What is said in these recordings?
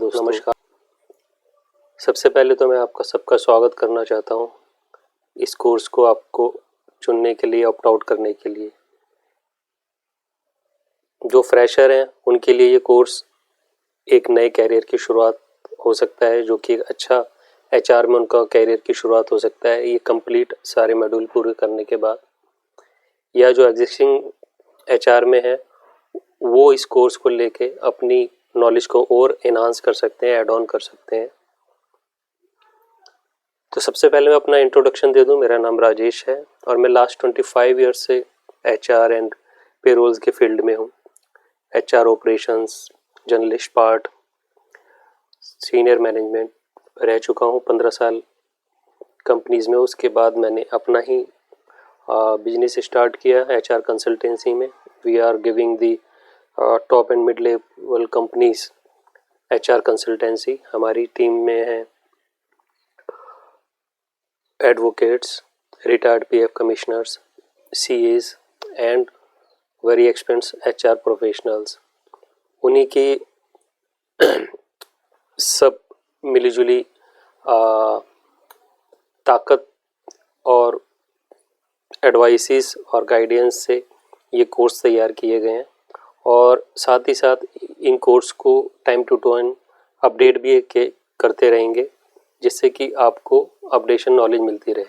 दोस्तों, नमस्कार। सबसे पहले तो मैं आपका सबका स्वागत करना चाहता हूँ इस कोर्स को आपको चुनने के लिए, ऑप्ट आउट करने के लिए। जो फ्रेशर हैं उनके लिए ये कोर्स एक नए कैरियर की शुरुआत हो सकता है, जो कि एक अच्छा एचआर में उनका कैरियर की शुरुआत हो सकता है। ये कंप्लीट सारे मॉड्यूल पूरे करने के बाद, या जो एग्जिस्टिंग एचआर में है वो इस कोर्स को लेके अपनी नॉलेज को और एनहांस कर सकते हैं, ऐड ऑन कर सकते हैं। तो सबसे पहले मैं अपना इंट्रोडक्शन दे दूं। मेरा नाम राजेश है और मैं लास्ट 25 ईयर्स से एचआर एंड पेरोल्स के फील्ड में हूं। HR operations, journalist part, senior management रह चुका हूं 15 साल कंपनीज में। उसके बाद मैंने अपना ही बिजनेस स्टार्ट किया एचआर कंसल्टेंसी में। We are giving the top and mid level companies HR consultancy. हमारी टीम में है advocates, retired PF commissioners, CAs and very experienced HR professionals. उन्हीं की सब मिलीजुली ताकत और एडवाइसेस और गाइडेंस से ये कोर्स तैयार किए गए हैं, और साथ ही साथ इन कोर्स को टाइम टू टाइम अपडेट भी करते रहेंगे, जिससे कि आपको अपडेशन नॉलेज मिलती रहे।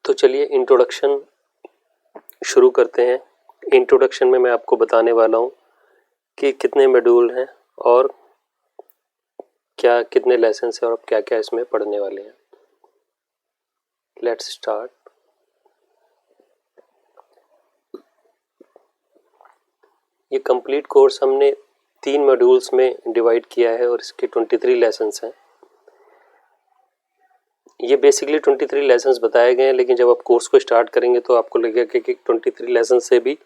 तो चलिए इंट्रोडक्शन शुरू करते हैं। इंट्रोडक्शन में मैं आपको बताने वाला हूँ कि कितने मॉड्यूल हैं और क्या कितने लेसन हैं और क्या क्या इसमें पढ़ने वाले हैं। Let's start. ये कंप्लीट कोर्स हमने 3 मॉड्यूल्स में डिवाइड किया है और इसके 23 लेसन्स हैं। ये बेसिकली 23 लेसन्स बताए गए हैं, लेकिन जब आप कोर्स को स्टार्ट करेंगे तो आपको लगेगा कि 23 लेसन से भी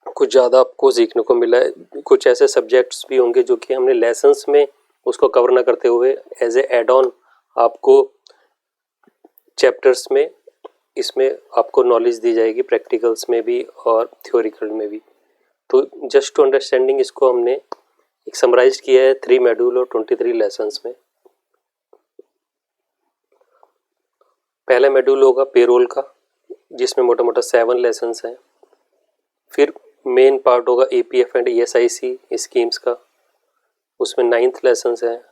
कुछ ज़्यादा आपको सीखने को मिला है। कुछ ऐसे सब्जेक्ट्स भी होंगे जो कि हमने लेसन्स में उसको कवर ना करते हुए एज ए एड ऑन आपको चैप्टर्स में इसमें आपको नॉलेज दी जाएगी, प्रैक्टिकल्स में भी और थ्योरिकल में भी। तो जस्ट टू अंडरस्टैंडिंग इसको हमने एक समराइज किया है 3 मॉड्यूल और 23 लेसन्स में। पहला मॉड्यूल होगा पेरोल का, जिसमें मोटा मोटा 7 लेसन्स हैं। फिर मेन पार्ट होगा एपीएफ एंड ईएसआईसी स्कीम्स का, उसमें 9th लेसन्स है।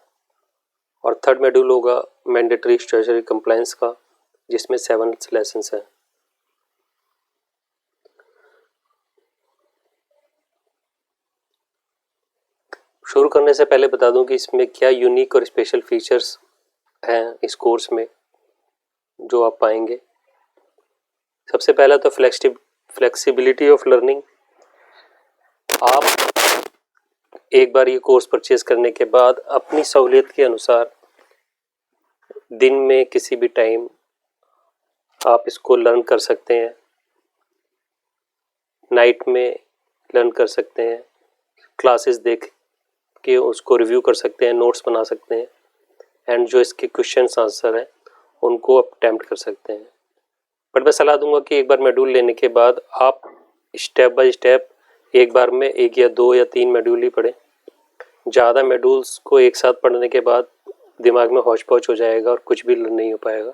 और थर्ड मॉड्यूल होगा मैंडेटरी ट्रेजरी कंप्लायंस का, जिसमें 7 लेसन्स हैं। शुरू करने से पहले बता दूं कि इसमें क्या यूनिक और स्पेशल फीचर्स हैं इस कोर्स में जो आप पाएंगे। सबसे पहला तो फ्लेक्सिबिलिटी ऑफ लर्निंग। आप एक बार ये कोर्स परचेज करने के बाद अपनी सहूलियत के अनुसार दिन में किसी भी टाइम आप इसको लर्न कर सकते हैं, नाइट में लर्न कर सकते हैं, क्लासेस देख के उसको रिव्यू कर सकते हैं, नोट्स बना सकते हैं, एंड जो इसके क्वेश्चंस आंसर हैं उनको आप अटेम्प्ट कर सकते हैं। बट मैं सलाह दूंगा कि एक बार मॉड्यूल लेने के बाद आप स्टेप बाय स्टेप एक बार में 1 या 2 या 3 मॉड्यूल ही पढ़ें। ज़्यादा मॉड्यूल्स को एक साथ पढ़ने के बाद दिमाग में हौच पौच हो जाएगा और कुछ भी लर्न नहीं हो पाएगा।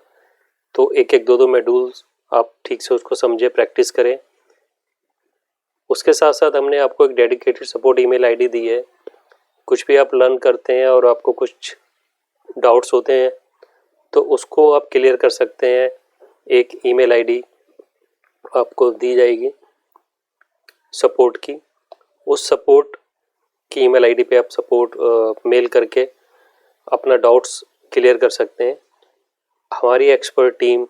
तो 1-1, 2-2 मॉड्यूल्स आप ठीक से उसको समझे, प्रैक्टिस करें। उसके साथ साथ हमने आपको एक डेडिकेटेड सपोर्ट ईमेल आईडी दी है। कुछ भी आप लर्न करते हैं और आपको कुछ डाउट्स होते हैं तो उसको आप क्लियर कर सकते हैं। एक ईमेल आईडी आपको दी जाएगी सपोर्ट की। उस सपोर्ट की ईमेल आईडी पे आप सपोर्ट मेल करके अपना डाउट्स क्लियर कर सकते हैं। हमारी expert team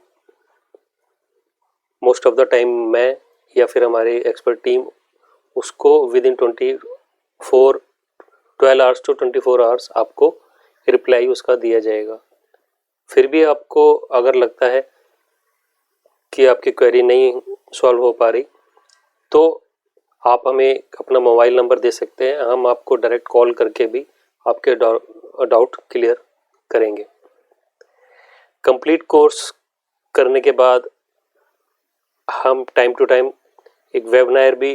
most of the time, मैं या फिर हमारी एक्सपर्ट टीम उसको within 12 hours to 24 hours आपको रिप्लाई उसका दिया जाएगा। फिर भी आपको अगर लगता है कि आपकी क्वेरी नहीं सॉल्व हो पा रही तो आप हमें अपना मोबाइल नंबर दे सकते हैं। हम आपको डायरेक्ट कॉल करके भी आपके डाउट क्लियर करेंगे। कंप्लीट कोर्स करने के बाद हम टाइम टू टाइम एक वेबिनार भी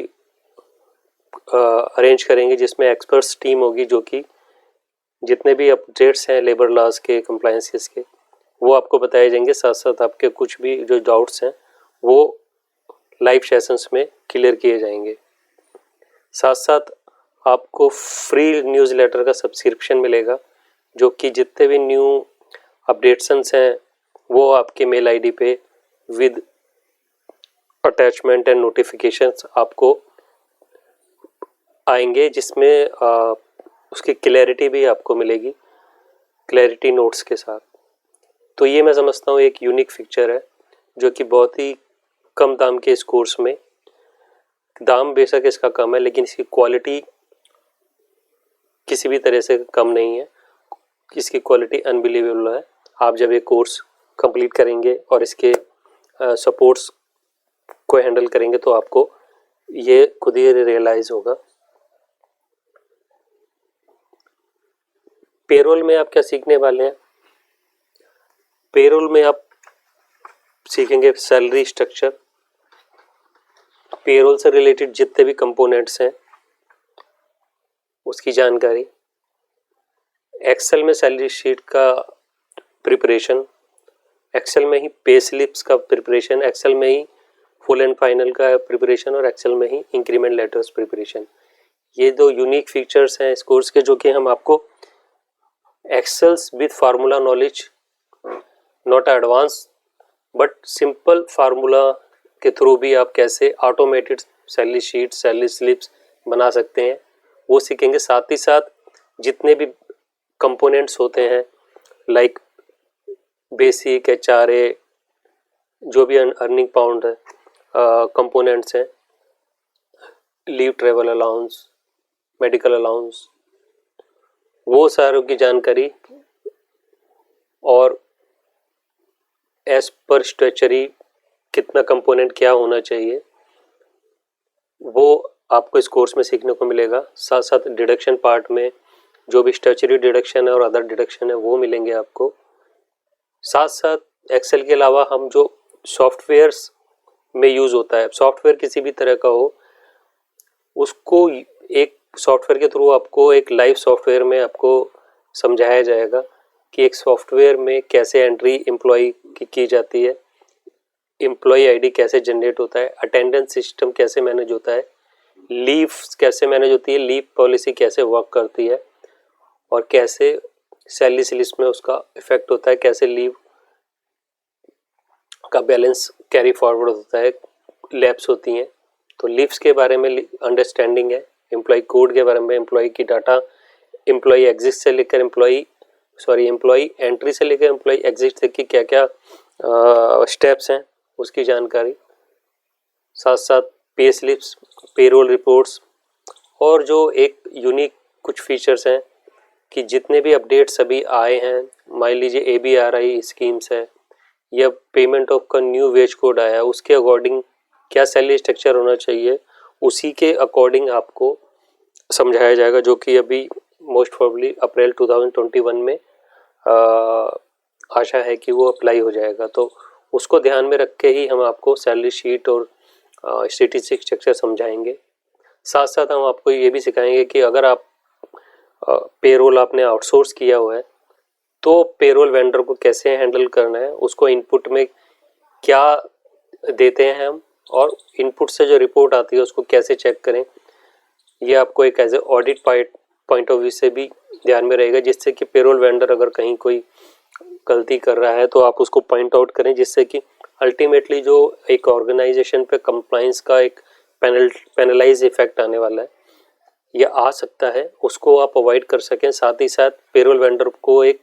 अरेंज करेंगे जिसमें एक्सपर्ट्स टीम होगी जो कि जितने भी अपडेट्स हैं लेबर लॉज के, कंप्लायंसेस के, वो आपको बताए जाएंगे। साथ साथ आपके कुछ भी जो डाउट्स हैं वो लाइव सेशंस में क्लियर किए जाएंगे। साथ साथ आपको फ्री न्यूज़लेटर का सब्सक्रिप्शन मिलेगा जो कि जितने भी न्यू अपडेट्स हैं वो आपके मेल आईडी पे विद अटैचमेंट एंड नोटिफिकेशंस आपको आएंगे, जिसमें उसकी क्लैरिटी भी आपको मिलेगी, क्लैरिटी नोट्स के साथ। तो ये मैं समझता हूँ एक यूनिक फीचर है जो कि बहुत ही कम दाम के इस कोर्स में, दाम बेशक इसका कम है लेकिन इसकी क्वालिटी किसी भी तरह से कम नहीं है, इसकी क्वालिटी अनबिलीवेबल है। आप जब ये कोर्स कंप्लीट करेंगे और इसके सपोर्ट्स को हैंडल करेंगे तो आपको ये खुद ही रियलाइज़ होगा। पेरोल में आप क्या सीखने वाले हैं? पेरोल में आप सीखेंगे सैलरी स्ट्रक्चर, पेरोल से रिलेटेड जितने भी कंपोनेंट्स हैं उसकी जानकारी, एक्सेल में सैलरी शीट का प्रिपरेशन, एक्सेल में ही पे स्लिप्स का प्रिपरेशन, एक्सेल में ही फुल एंड फाइनल का प्रिपरेशन और एक्सेल में ही इंक्रीमेंट लेटर्स प्रिपरेशन। ये दो यूनिक फीचर्स हैं इस कोर्स के जो कि हम आपको Excels with formula knowledge, not advance but simple formula के थ्रू भी आप कैसे automated salary sheet, salary slips बना सकते हैं वो सीखेंगे। साथ ही साथ जितने भी कंपोनेंट्स होते हैं लाइक बेसिक, HRA, जो भी अर्निंग पाउंड है, कंपोनेंट्स हैं, leave, travel allowance, medical allowance, वो सारों की जानकारी और एज पर स्ट्रेचरी कितना कंपोनेंट क्या होना चाहिए वो आपको इस कोर्स में सीखने को मिलेगा। साथ साथ डिडक्शन पार्ट में जो भी स्ट्रेचरी डिडक्शन है और अदर डिडक्शन है वो मिलेंगे आपको। साथ साथ एक्सेल के अलावा हम जो सॉफ्टवेयर्स में यूज़ होता है, सॉफ्टवेयर किसी भी तरह का हो, उसको एक सॉफ्टवेयर के थ्रू आपको एक लाइव सॉफ्टवेयर में आपको समझाया जाएगा कि एक सॉफ्टवेयर में कैसे एंट्री एम्प्लॉय की जाती है, एम्प्लॉय आईडी कैसे जनरेट होता है, अटेंडेंस सिस्टम कैसे मैनेज होता है, लीव कैसे मैनेज होती है, लीव पॉलिसी कैसे वर्क करती है और कैसे सैलरी स्लिप्स में उसका इफेक्ट होता है, कैसे लीव का बैलेंस कैरी फॉरवर्ड होता है, लैप्स होती हैं। तो लीव्स के बारे में अंडरस्टैंडिंग है, एम्प्लॉय कोड के बारे में, एम्प्लॉय की डाटा, एम्प्लॉय एग्जिट से लेकर एम्प्लॉय एंट्री से लेकर एम्प्लॉय एग्जिट तक की क्या क्या स्टेप्स हैं उसकी जानकारी। साथ साथ पे स्लिप्स, पेरोल रिपोर्ट्स और जो एक यूनिक कुछ फीचर्स हैं कि जितने भी अपडेट्स अभी आए हैं, मान लीजिए ABRI स्कीम्स है या पेमेंट ऑफ का न्यू वेज कोड आया, उसके अकॉर्डिंग क्या सैलरी स्ट्रक्चर होना चाहिए, उसी के अकॉर्डिंग आपको समझाया जाएगा जो कि अभी मोस्ट प्रोबेबली अप्रैल 2021 में आशा है कि वो अप्लाई हो जाएगा। तो उसको ध्यान में रख के ही हम आपको सैलरी शीट और स्टैटिस्टिक स्ट्रक्चर समझाएंगे। साथ साथ हम आपको ये भी सिखाएंगे कि अगर आप पेरोल आपने आउटसोर्स किया हुआ है तो पेरोल वेंडर को कैसे हैंडल करना है, उसको इनपुट में क्या देते हैं हम और इनपुट से जो रिपोर्ट आती है उसको कैसे चेक करें, ये आपको एक as a audit point of view से भी ध्यान में रहेगा, जिससे कि पेरोल वेंडर अगर कहीं कोई गलती कर रहा है तो आप उसको पॉइंट आउट करें, जिससे कि अल्टीमेटली जो एक ऑर्गेनाइजेशन पे कंप्लाइंस का एक पेनलाइज इफेक्ट आने वाला है या आ सकता है उसको आप अवॉइड कर सकें। साथ ही साथ पेरोल वेंडर को एक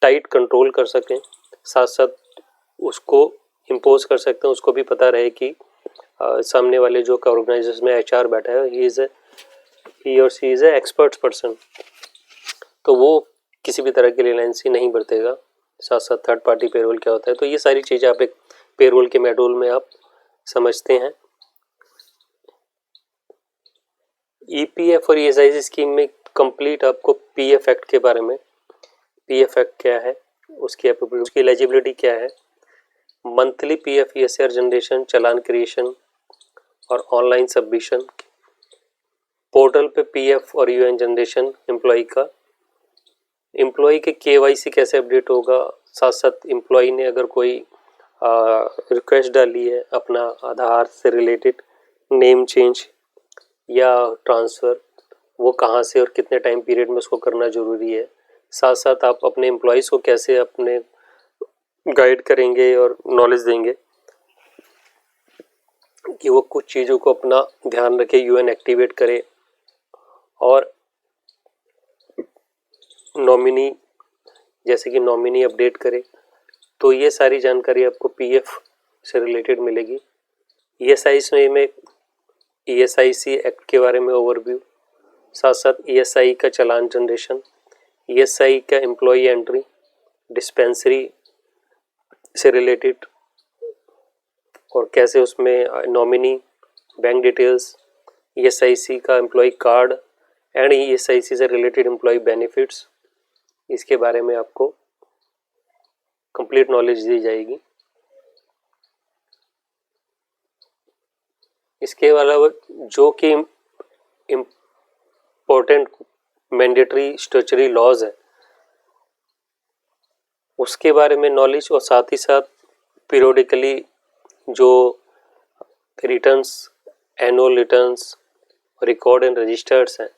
टाइट कंट्रोल कर सकें, साथ साथ उसको इम्पोज कर सकते हैं, उसको भी पता रहे कि सामने वाले जो ऑर्गेनाइजेशन में HR बैठा है ही और she is a expert person, तो वो किसी भी तरह की रिलायंसी नहीं बरतेगा। साथ साथ थर्ड पार्टी पेरोल क्या होता है, तो ये सारी चीज़ें आप एक पेरोल के मॉड्यूल में आप समझते हैं। EPF और ESIC स्कीम में कंप्लीट आपको PF एक्ट के बारे में, PF एक्ट क्या है, उसकी एलिजिबिलिटी क्या है, मंथली PF जनरेशन, चालान क्रिएशन और ऑनलाइन सबमिशन, पोर्टल पे पीएफ और यूएन जनरेशन एम्प्लॉय का, एम्प्लॉय के केवाईसी कैसे अपडेट होगा, साथ साथ एम्प्लॉय ने अगर कोई रिक्वेस्ट डाली है अपना आधार से रिलेटेड नेम चेंज या ट्रांसफ़र, वो कहाँ से और कितने टाइम पीरियड में उसको करना ज़रूरी है। साथ साथ आप अपने एम्प्लॉयज़ को कैसे अपने गाइड करेंगे और नॉलेज देंगे कि वो कुछ चीज़ों को अपना ध्यान रखे, यूएन एक्टिवेट करे और नॉमिनी, जैसे कि नॉमिनी अपडेट करे। तो ये सारी जानकारी आपको पीएफ से रिलेटेड मिलेगी। ईएसआई में ईएसआईसी एक्ट के बारे में ओवरव्यू, साथ साथ ईएसआई का चालान जनरेशन, ईएसआई का एम्प्लॉय एंट्री, डिस्पेंसरी से रिलेटेड और कैसे उसमें नॉमिनी, बैंक डिटेल्स, ईएसआईसी का एम्प्लॉय कार्ड एंड ईएसआईसी से रिलेटेड एम्प्लॉय बेनिफिट्स, इसके बारे में आपको कंप्लीट नॉलेज दी जाएगी। इसके अलावा जो कि इम्पोर्टेंट मैंडेटरी स्टैट्यूटरी लॉज है उसके बारे में नॉलेज, और साथ ही साथ पीरियोडिकली जो returns, annual returns, record and registers हैं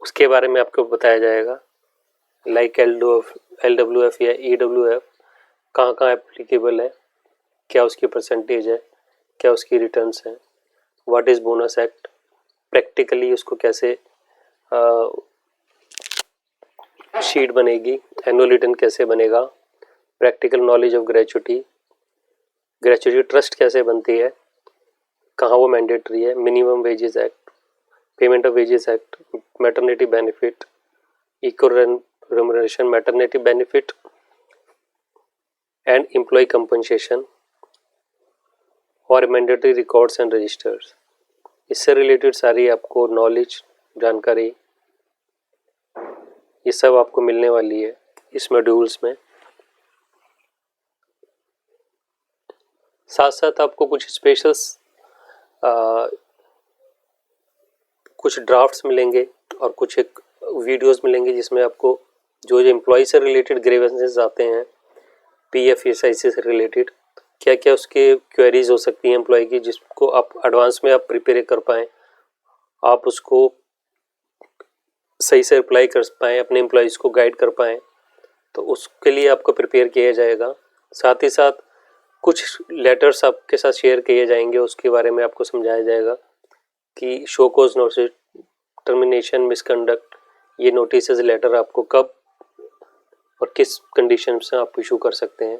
उसके बारे में आपको बताया जाएगा। लाइक LWF या EWF कहाँ कहाँ एप्लीकेबल है, क्या उसकी परसेंटेज है, क्या उसकी रिटर्न्स हैं, what is bonus act, practically उसको कैसे शीट बनेगी, एनुअल रिटर्न कैसे बनेगा, practical knowledge of gratuity, gratuity trust कैसे बनती है, कहाँ वो मैंडेटरी है, minimum wages act, payment of wages act, maternity benefit, equal remuneration, maternity benefit and employee compensation और मैंडेटरी रिकॉर्ड्स एंड रजिस्टर्स। इससे रिलेटेड सारी आपको नॉलेज, जानकारी, ये सब आपको मिलने वाली है इस मॉड्यूल्स में। साथ साथ आपको कुछ स्पेशल्स कुछ ड्राफ्ट्स मिलेंगे और कुछ एक वीडियोस मिलेंगे जिसमें आपको जो एम्प्लॉय से रिलेटेड ग्रीवेंसेस आते हैं, पीएफ ईएसआईसी से रिलेटेड क्या क्या उसके क्वेरीज हो सकती हैं एम्प्लॉय की, जिसको आप एडवांस में आप प्रिपेयर कर पाएँ, आप उसको सही से रिप्लाई कर पाएँ, अपने एम्प्लॉयज़ को गाइड कर पाएँ, तो उसके लिए आपको प्रिपेयर किया जाएगा। साथ ही साथ कुछ लेटर्स आपके साथ शेयर किए जाएंगे, उसके बारे में आपको समझाया जाएगा कि show cause notice, termination, misconduct, ये नोटिस लेटर आपको कब और किस कंडीशन से आप इशू कर सकते हैं,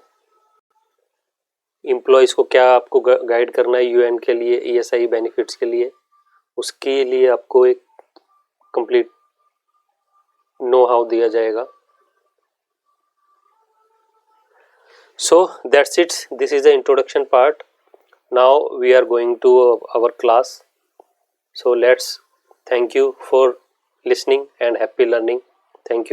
एम्प्लॉयज़ को क्या आपको गाइड करना है यूएन के लिए, ईएसआई बेनिफिट्स के लिए, उसके लिए आपको एक कंप्लीट नो हाउ दिया जाएगा। So that's it, this is the introduction part. Now we are going to our class. So let's thank you for listening and happy learning. Thank you.